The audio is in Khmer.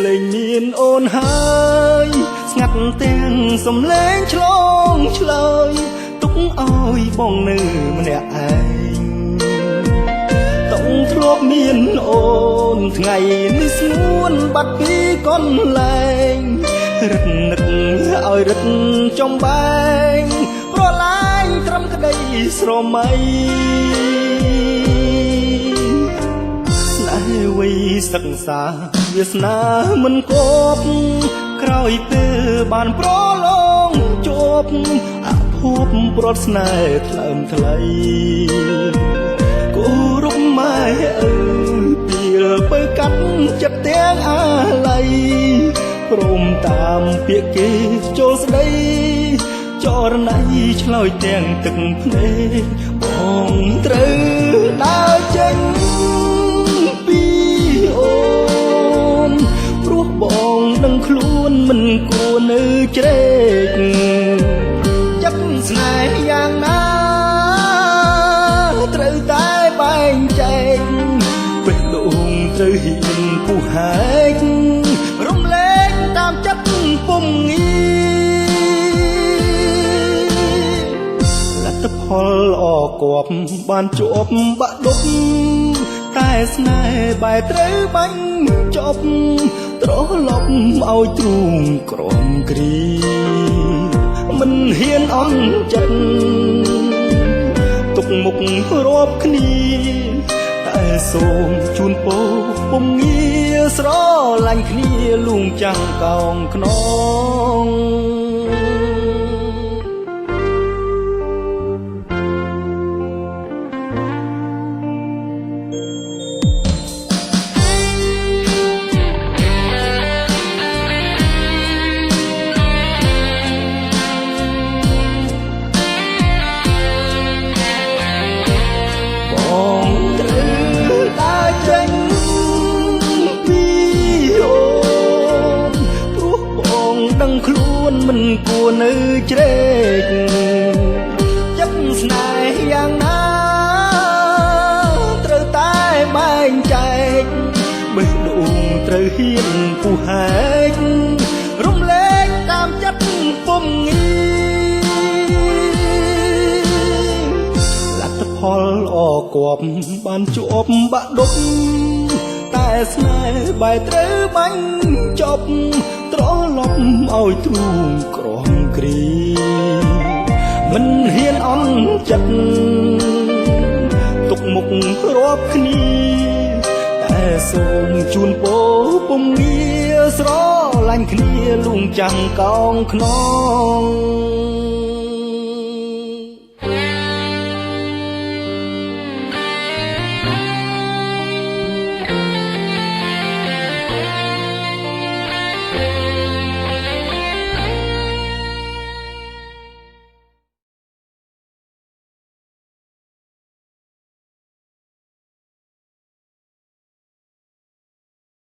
លេងមានអូនហើយស្ងាត់ទាំងសំឡេងឆ្លងឆ្លើយទុកឲ្យបងនៅម្នាក់ឯងតុងធ្លាប់មានអូនថ្ងៃនេះស្ងួនបាត់ពីកន្លែងរឹកនឹកឲ្យរឹកចំបែងប្រឡាយត្រឹមក្តីស្រមៃស្នេហ៍វ័យសិក្សាវាសនាមិនគប់ក្រោយពេលបានប្រឡងជួបអភ័ព្វប្រត់ស្នេហ៍ថ្លើមថ្លៃគោរពម៉ែអើយពីលបើកាត់ចិត្តទាំងអាល័យព្រមតាមពាក្យគេចូលស្ដីចរណៃឆ្លើយទាំងទឹកភ្នែកបងត្រូវដើរចេញពីអូនព្រោះបងដឹងខ្លួនមិនគួរនៅជ្រែកចិត្តស្នេហ៍យ៉ាងណាត្រូវតែបែងចែកពេលដងត្រូវហ៊ានពុះហែករំលែកតាមចិត្តពុំងាលទ្ធផលល្អគប់បានជាប់បាក់ដប់តែស្នេហ៍បែរត្រូវបាញ់ចប់ត្រឡប់ឲ្យទ្រូងក្រំគ្រីមិនហ៊ានអន់ចិត្តទុកមុខរាប់គ្នាតែសូមជូនពរពុំងារស្រឡាញ់គ្នាលួងចាំងកោងខ្នងខ្លួនមិនគួរនៅជ្រែកចិត្តស្នេហ៍យ៉ាងណាត្រូវតែបែងចែកបេះដូងត្រូវហ៊ានពុះហែករំលែកតាមចិត្តពុំងាលទ្ធផលល្អគប់បានជាប់បាក់ដប់តែស្នេហ៍បែរត្រូវបាញ់ចប់ត្រឡប់ឲ្យទ្រូងក្រំគ្រីមិនហ៊ានអន់ចិត្តទុកមុខរាប់គ្នាតែសូមជូនពរពុំងារស្រឡាញ់គ្នាលួងចាំងកោងខ្នង